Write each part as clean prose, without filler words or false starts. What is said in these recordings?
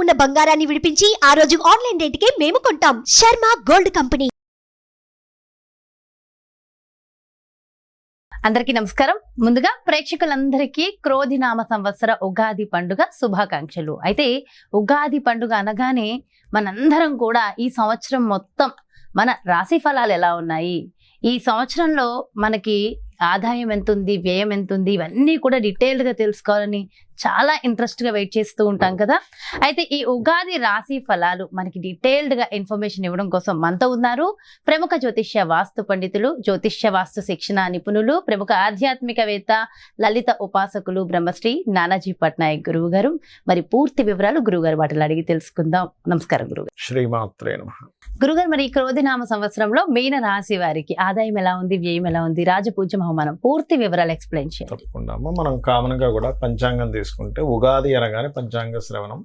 ఉన్న బంగారాన్ని విడిపించి ఆ రోజు ఆన్లైన్ రేటుకే మేము కొంటాం. Sharma gold company. అందరికీ నమస్కారం. ముందుగా ప్రేక్షకులందరికీ క్రోధినామ సంవత్సర ఉగాది పండుగ శుభాకాంక్షలు. అయితే ఉగాది పండుగ అనగానే మనందరం కూడా ఈ సంవత్సరం మొత్తం మన రాశి ఫలాలు ఎలా ఉన్నాయి, ఈ సంవత్సరంలో మనకి ఆదాయం ఎంత ఉంది, వ్యయం ఎంత ఉంది, ఇవన్నీ కూడా డీటెయిల్డ్గా తెలుసుకోవాలని చాలా ఇంట్రెస్ట్గా వెయిట్ చేస్తూ ఉంటాం కదా. అయితే ఈ ఉగాది రాశి ఫలాలు మనకి డీటెయిల్డ్గా ఇన్ఫర్మేషన్ ఇవ్వడం కోసం మనతో ఉన్నారు ప్రముఖ జ్యోతిష్య వాస్తు పండితులు, జ్యోతిష్య వాస్తు శిక్షణ నిపుణులు, ప్రముఖ ఆధ్యాత్మికవేత్త, లలిత ఉపాసకులు బ్రహ్మశ్రీ నానాజీ పట్నాయక్ గురువు గారు. మరి పూర్తి వివరాలు గురువుగారు వాటిలో అడిగి తెలుసుకుందాం. నమస్కారం గురుగారు. శ్రీమాత్రే నమః. గురుగారు, మరి ఈ క్రోధినామ సంవత్సరంలో మీన రాశి వారికి ఆదాయం ఎలా ఉంది, వ్యయం ఎలా ఉంది, రాజపూజ్యం అవమానం, పూర్తి వివరాలు ఎక్స్ప్లెయిన్ చేయండి. తప్పకుండా అమ్మ. మనం కామన్ గా కూడా పంచాంగం తీసుకుంటే ఉగాది అనగానే పంచాంగ శ్రవణం,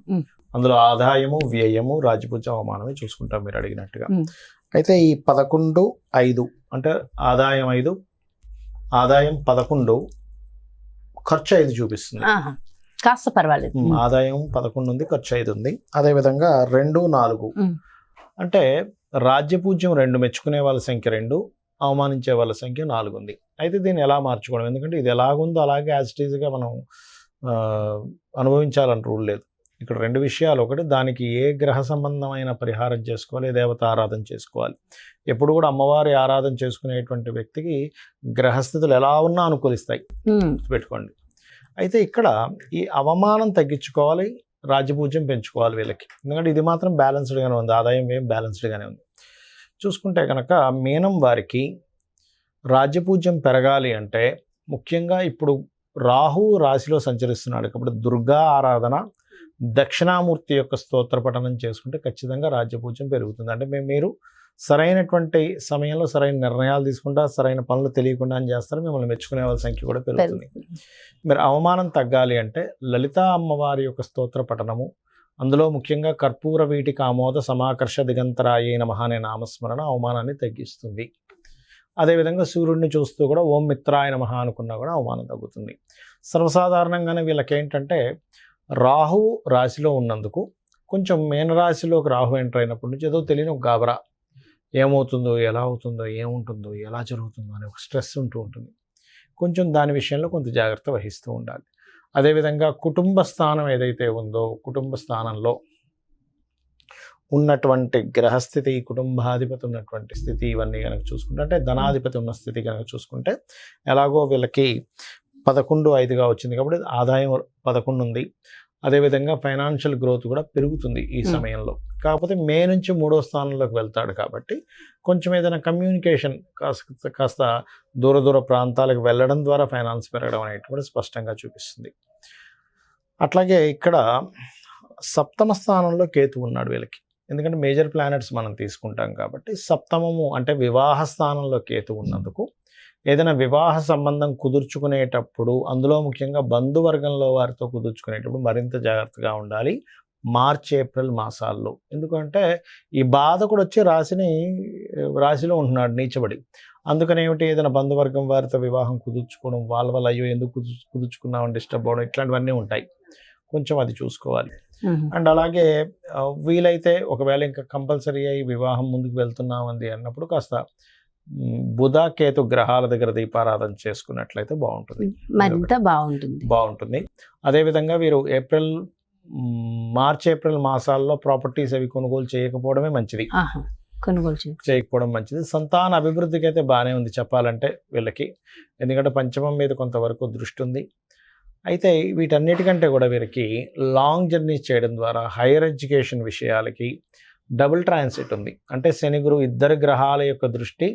అందులో ఆదాయము, వ్యయము, రాజపూజ్యం, అవమానమే చూసుకుంటాం మీరు అడిగినట్టుగా. అయితే ఈ 11/5 అంటే ఆదాయం 5, ఆదాయం 11, ఖర్చు 5 చూపిస్తుంది. కాస్త పర్వాలేదు. ఆదాయం 11 ఉంది, ఖర్చు 5 ఉంది. అదేవిధంగా 2, 4 అంటే రాజ్యపూజ్యం 2, మెచ్చుకునే వాళ్ళ సంఖ్య 2, అవమానించే వాళ్ళ సంఖ్య 4 ఉంది. అయితే దీన్ని ఎలా మార్చుకోవడం, ఎందుకంటే ఇది ఎలాగుందో అలాగే యాజ్ ఇట్ ఈజ్గా మనం అనుభవించాలని రూల్ లేదు. ఇక్కడ 2 విషయాలు. ఒకటి, దానికి ఏ గ్రహ సంబంధమైన పరిహారం చేసుకోవాలి, ఏ దేవత ఆరాధన చేసుకోవాలి. ఎప్పుడు కూడా అమ్మవారి ఆరాధన చేసుకునేటువంటి వ్యక్తికి గ్రహస్థితులు ఎలా ఉన్నా అనుకూలిస్తాయి, పెట్టుకోండి. అయితే ఇక్కడ ఈ అవమానం తగ్గించుకోవాలి, రాజ్యపూజ్యం పెంచుకోవాలి వీళ్ళకి. ఎందుకంటే ఇది మాత్రం బ్యాలెన్స్డ్గానే ఉంది, ఆదాయం ఏం బ్యాలెన్స్డ్గానే ఉంది. చూసుకుంటే కనుక మీనం వారికి రాజ్యపూజ్యం పెరగాలి అంటే ముఖ్యంగా ఇప్పుడు రాహు రాశిలో సంచరిస్తున్నాడు కాబట్టి దుర్గా ఆరాధన, దక్షిణామూర్తి యొక్క స్తోత్ర పఠనం చేసుకుంటే ఖచ్చితంగా రాజ్యపూజ్యం పెరుగుతుంది. అంటే మీరు సరైనటువంటి సమయంలో సరైన నిర్ణయాలు తీసుకుంటా, సరైన పనులు తెలియకుండా అని చేస్తారు, మిమ్మల్ని మెచ్చుకునే వాళ్ళ సంఖ్య కూడా పెరుగుతుంది. మీరు అవమానం తగ్గాలి అంటే లలితా అమ్మవారి యొక్క స్తోత్ర పఠనము, అందులో ముఖ్యంగా కర్పూర వీటిక ఆమోద సమాకర్ష దిగంతరాయే నమః అనే నామస్మరణ అవమానాన్ని తగ్గిస్తుంది. అదేవిధంగా సూర్యుడిని చూస్తూ కూడా ఓం మిత్రాయ నమః అనుకున్నా కూడా అవమానం తగ్గుతుంది. సర్వసాధారణంగానే వీళ్ళకి ఏంటంటే రాహు రాశిలో ఉన్నందుకు కొంచెం మీనరాశిలోకి రాహు ఎంటర్ అయినప్పటి నుంచి ఏదో తెలియని ఒక గాబరా, ఏమవుతుందో, ఎలా అవుతుందో, ఏముంటుందో, ఎలా జరుగుతుందో అనే ఒక స్ట్రెస్ ఉంటూ ఉంటుంది. కొంచెం దాని విషయంలో కొంత జాగ్రత్త వహిస్తూ ఉండాలి. అదేవిధంగా కుటుంబ స్థానం ఏదైతే ఉందో, కుటుంబ స్థానంలో ఉన్నటువంటి గ్రహస్థితి, కుటుంబాధిపతి ఉన్నటువంటి స్థితి, ఇవన్నీ కనుక చూసుకుంటే, అంటే ధనాధిపతి ఉన్న స్థితి కనుక చూసుకుంటే, ఎలాగో వీళ్ళకి 11/5గా వచ్చింది కాబట్టి ఆదాయం 11 ఉంది. అదేవిధంగా ఫైనాన్షియల్ గ్రోత్ కూడా పెరుగుతుంది ఈ సమయంలో. కాకపోతే మే నుంచి 3వ స్థానంలోకి వెళ్తాడు కాబట్టి కొంచెం ఏదైనా కమ్యూనికేషన్ కాస్త దూర ప్రాంతాలకు వెళ్ళడం ద్వారా ఫైనాన్స్ పెరగడం అనేటువంటి స్పష్టంగా చూపిస్తుంది. అట్లాగే ఇక్కడ 7వ స్థానంలో కేతు ఉన్నాడు వీళ్ళకి. ఎందుకంటే మేజర్ ప్లానెట్స్ మనం తీసుకుంటాం కాబట్టి 7వ అంటే వివాహ స్థానంలో కేతు ఉన్నందుకు ఏదైనా వివాహ సంబంధం కుదుర్చుకునేటప్పుడు, అందులో ముఖ్యంగా బంధువర్గంలో వారితో కుదుర్చుకునేటప్పుడు మరింత జాగ్రత్తగా ఉండాలి మార్చ్, ఏప్రిల్ మాసాల్లో. ఎందుకంటే ఈ బాధకుడు వచ్చి రాశిలో ఉంటున్నాడు నీచబడి. అందుకని ఏమిటి, ఏదైనా బంధువర్గం వారితో వివాహం కుదుర్చుకోవడం, వాళ్ళ వల్ల అయ్యో ఎందుకు కుదుర్చుకున్నామని డిస్టర్బ్ అవ్వడం, ఇట్లాంటివన్నీ ఉంటాయి. కొంచెం అది చూసుకోవాలి. అండ్ అలాగే వీలైతే ఒకవేళ ఇంకా కంపల్సరీ అయ్యి వివాహం ముందుకు వెళ్తున్నామంది అన్నప్పుడు కాస్త బుధ, కేతు గ్రహాల దగ్గర దీపారాధన చేసుకున్నట్లయితే బాగుంటుంది. అదేవిధంగా వీరు మార్చ్, ఏప్రిల్ మాసాల్లో ప్రాపర్టీస్ అవి కొనుగోలు చేయకపోవడమే మంచిది. చేయకపోవడం మంచిది. సంతాన అభివృద్ధికి అయితే బాగానే ఉంది చెప్పాలంటే వీళ్ళకి. ఎందుకంటే పంచమం మీద కొంతవరకు దృష్టి ఉంది. అయితే వీటన్నిటికంటే కూడా వీరికి లాంగ్ జర్నీస్ చేయడం ద్వారా హైయర్ ఎడ్యుకేషన్ విషయాలకి డబుల్ ట్రాన్సిట్ ఉంది. అంటే శని గురువు ఇద్దరు గ్రహాల యొక్క దృష్టి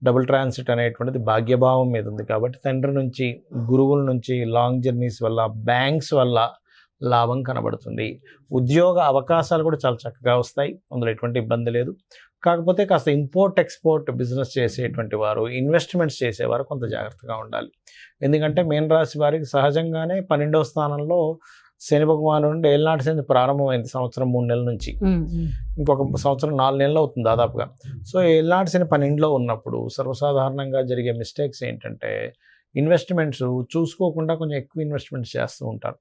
డబుల్ ట్రాన్సిట్ అనేటువంటిది భాగ్యభావం మీద ఉంది కాబట్టి తండ్రి నుంచి, గురువుల నుంచి లాంగ్ జర్నీస్ వల్ల, బ్యాంక్స్ వల్ల లాభం కనబడుతుంది. ఉద్యోగ అవకాశాలు కూడా చాలా చక్కగా వస్తాయి, అందులో ఎటువంటి ఇబ్బంది లేదు. కాకపోతే కాస్త ఇంపోర్ట్ ఎక్స్పోర్ట్ బిజినెస్ చేసేటువంటి వారు, ఇన్వెస్ట్మెంట్స్ చేసేవారు కొంత జాగ్రత్తగా ఉండాలి. ఎందుకంటే మీన రాశి వారికి సహజంగానే 12వ స్థానంలో శని భగవాను నుండి ఏళ్ళనాటి శని ప్రారంభమైంది సంవత్సరం 3 నెలల నుంచి. ఇంకొక సంవత్సరం 4 నెలలు అవుతుంది దాదాపుగా. సో ఏళ్ళనాటి శని 12లో ఉన్నప్పుడు సర్వసాధారణంగా జరిగే మిస్టేక్స్ ఏంటంటే ఇన్వెస్ట్మెంట్స్ చూసుకోకుండా కొంచెం ఎక్కువ ఇన్వెస్ట్మెంట్స్ చేస్తూ ఉంటారు.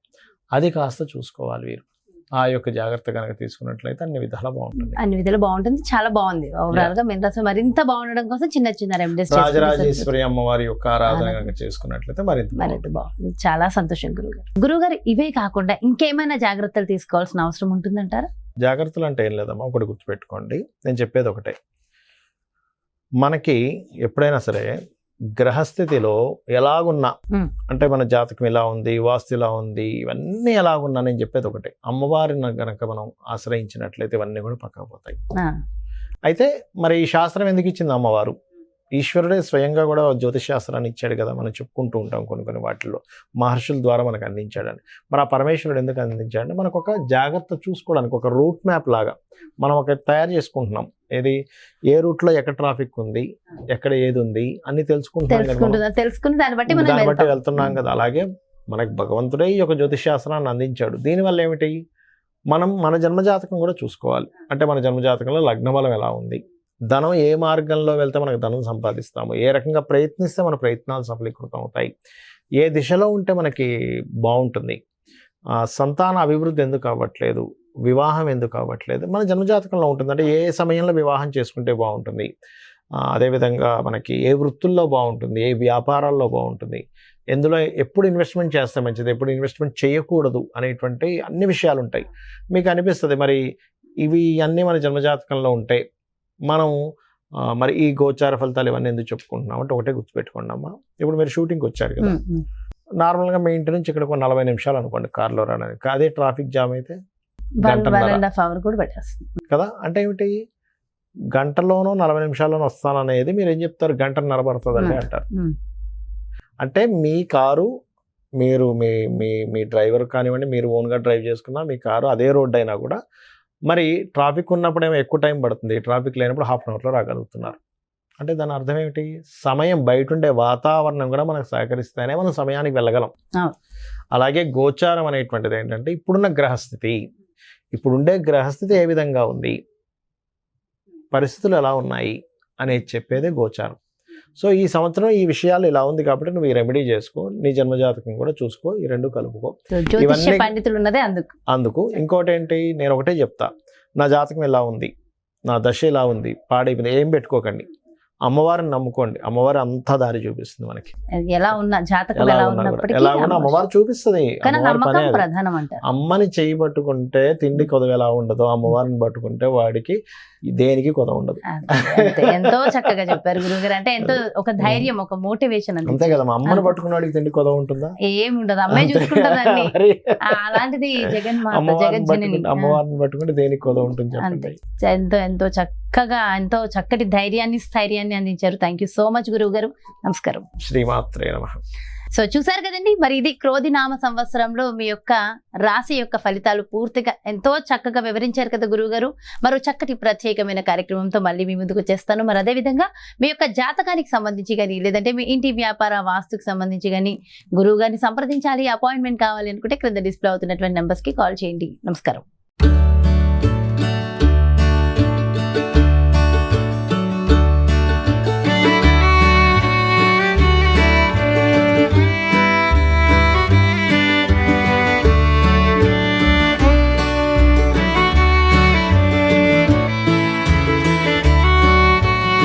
అది కాస్త చూసుకోవాలి వీరు. ఆ యొక్క జాగ్రత్త కనుక తీసుకున్నట్లయితే అన్ని విధాలా బాగుంటుంది. అన్ని విధాలు బాగుంటుంది, చాలా బాగుంది. ఓవరాల్ గా మీనరాశి మరింత బాగుండడం కోసం చిన్న చిన్న రెమెడీస్ రాజరాజేశ్వరి అమ్మవారి యొక్క ఆరాధన కనుక చేసుకున్నట్లయితే మరింత బాగుంది. చాలా సంతోషం గురుగారు. ఇవే కాకుండా ఇంకేమైనా జాగ్రత్తలు తీసుకోవాల్సిన అవసరం ఉంటుందంటారా? జాగ్రత్తలు అంటే ఏం లేదమ్మా, ఒకటి గుర్తుపెట్టుకోండి, నేను చెప్పేది ఒకటే. మనకి ఎప్పుడైనా సరే గ్రహస్థితిలో ఎలాగున్నా, అంటే మన జాతకం ఇలా ఉంది, వాస్తు ఇలా ఉంది, ఇవన్నీ ఎలాగున్నా నేను చెప్పేది ఒకటే, అమ్మవారిని గనక మనం ఆశ్రయించినట్లయితే ఇవన్నీ కూడా పక్కకు పోతాయి. అయితే మరి ఈ శాస్త్రం ఎందుకు ఇచ్చింది అమ్మవారు? ఈశ్వరుడే స్వయంగా కూడా జ్యోతిష్ శాస్త్రాన్ని ఇచ్చాడు కదా, మనం చెప్పుకుంటూ ఉంటాం కొన్ని వాటిల్లో మహర్షుల ద్వారా మనకు అందించాడని. మరి ఆ పరమేశ్వరుడు ఎందుకు అందించాడంటే మనకు ఒక జాగ్రత్త చూసుకోవడానికి, ఒక రూట్ మ్యాప్ లాగా మనం ఒక తయారు చేసుకుంటున్నాం. ఏది, ఏ రూట్లో ఎక్కడ ట్రాఫిక్ ఉంది, ఎక్కడ ఏది ఉంది అని తెలుసుకుని దాన్ని బట్టి వెళ్తున్నాం కదా. అలాగే మనకు భగవంతుడే ఈ యొక్క జ్యోతిష్ శాస్త్రాన్ని అందించాడు. దీనివల్ల ఏమిటి, మనం మన జన్మజాతకం కూడా చూసుకోవాలి. అంటే మన జన్మజాతకంలో లగ్నబలం ఎలా ఉంది, ధనం ఏ మార్గంలో వెళ్తే మనకు ధనం సంపాదిస్తాము, ఏ రకంగా ప్రయత్నిస్తే మన ప్రయత్నాలు సఫలీకృతం అవుతాయి, ఏ దిశలో ఉంటే మనకి బాగుంటుంది, సంతాన అభివృద్ధి ఎందుకు అవ్వట్లేదు, వివాహం ఎందుకు అవ్వట్లేదు, మన జన్మజాతకంలో ఉంటుంది. అంటే ఏ సమయంలో వివాహం చేసుకుంటే బాగుంటుంది, అదేవిధంగా మనకి ఏ వృత్తుల్లో బాగుంటుంది, ఏ వ్యాపారాల్లో బాగుంటుంది, ఎందులో ఎప్పుడు ఇన్వెస్ట్మెంట్ చేస్తే మంచిది, ఎప్పుడు ఇన్వెస్ట్మెంట్ చేయకూడదు అనేటువంటి అన్ని విషయాలు ఉంటాయి. మీకు అనిపిస్తుంది మరి ఇవి అన్నీ మన జన్మజాతకంలో ఉంటాయి, మనం మరి ఈ గోచార ఫలితాలు ఇవన్నీ ఎందుకు చెప్పుకుంటున్నాం అంటే ఒకటే గుర్తుపెట్టుకోండి అమ్మా. ఇప్పుడు మీరు షూటింగ్కి వచ్చారు కదా, నార్మల్గా మీ ఇంటి నుంచి ఇక్కడ 40 నిమిషాలు అనుకోండి కార్లో రావడానికి, అదే ట్రాఫిక్ జామ్ అయితే 1.5 hours కూడా పెట్టేస్తుంది కదా. అంటే ఏమిటి, గంటలోనో 40 నిమిషాల్లోనో వస్తాననేది మీరు ఏం చెప్తారు, గంటన్నర పడుతుందండి అంటారు. అంటే మీ కారు, మీరు మీ డ్రైవర్ కానివ్వండి, మీరు ఓన్గా డ్రైవ్ చేసుకున్నా మీ కారు అదే రోడ్డు అయినా కూడా మరి ట్రాఫిక్ ఉన్నప్పుడేమో ఎక్కువ టైం పడుతుంది, ట్రాఫిక్ లేనప్పుడు 1/2 hourలో రాగలుగుతున్నారు. అంటే దాని అర్థం ఏమిటి, సమయం బయట ఉండే వాతావరణం కూడా మనకు సహకరిస్తేనే మనం సమయానికి వెళ్ళగలం. అలాగే గోచారం అనేటువంటిది ఏంటంటే ఇప్పుడున్న గ్రహస్థితి, ఇప్పుడుండే గ్రహస్థితి ఏ విధంగా ఉంది, పరిస్థితులు ఎలా ఉన్నాయి అనేది చెప్పేదే గోచారం. సో ఈ సంవత్సరం ఈ విషయాలు ఇలా ఉంది కాబట్టి నువ్వు ఈ రెమెడీ చేసుకో, నీ జన్మజాతకం కూడా చూసుకో, ఈ రెండు కలుపుకో. అందుకు ఇంకోటి ఏంటి, నేను ఒకటే చెప్తా, నా జాతకం ఎలా ఉంది, నా దశ ఎలా ఉంది, పాడైపోయింది, ఏం పెట్టుకోకండి, అమ్మవారిని నమ్ముకోండి, అమ్మవారి అంతా దారి చూపిస్తుంది మనకి. ఎలా ఉన్నా జాతకం ఎలా ఉన్నా అమ్మవారు చూపిస్తుంది. అమ్మని చేయి పట్టుకుంటే తిండి కొదవ ఎలా ఉండదో, అమ్మవారిని పట్టుకుంటే వాడికి దేనికి కొదవ ఉండదు. ఎంతో చక్కగా చెప్పారు గురుగారు. అంటే ఎంతో ఒక ధైర్యం, ఒక మోటివేషన్ అంతే కదా. అమ్మని పట్టుకున్నాడికి తిండి కొదవ ఉంటుందా? ఏమి ఉండదు, అమ్మే చూసుకుంటుందండి. అలాంటిది అమ్మవారిని పట్టుకుంటే దేనికి కొదవ ఉంటుంది? ఎంతో చక్కగా, ఎంతో చక్కటి ధైర్యాన్ని, స్థైర్యాన్ని అందించారు. థ్యాంక్ యూ సో మచ్ గురువు గారు. నమస్కారం. శ్రీమాత్రే నమః. సో చూసారు కదండి, మరి ఇది క్రోధినామ సంవత్సరంలో మీ యొక్క రాశి యొక్క ఫలితాలు పూర్తిగా ఎంతో చక్కగా వివరించారు కదా గురువు గారు. మరో చక్కటి ప్రత్యేకమైన కార్యక్రమంతో మళ్ళీ మీ ముందుకు వచ్చేస్తాను. మరి అదేవిధంగా మీ యొక్క జాతకానికి సంబంధించి కానీ, లేదంటే మీ ఇంటి వ్యాపార వాస్తుకు సంబంధించి కానీ గురువు గారిని సంప్రదించాలి, అపాయింట్మెంట్ కావాలి అనుకుంటే క్రింద డిస్ప్లే అవుతున్నటువంటి నెంబర్స్కి కాల్ చేయండి. నమస్కారం.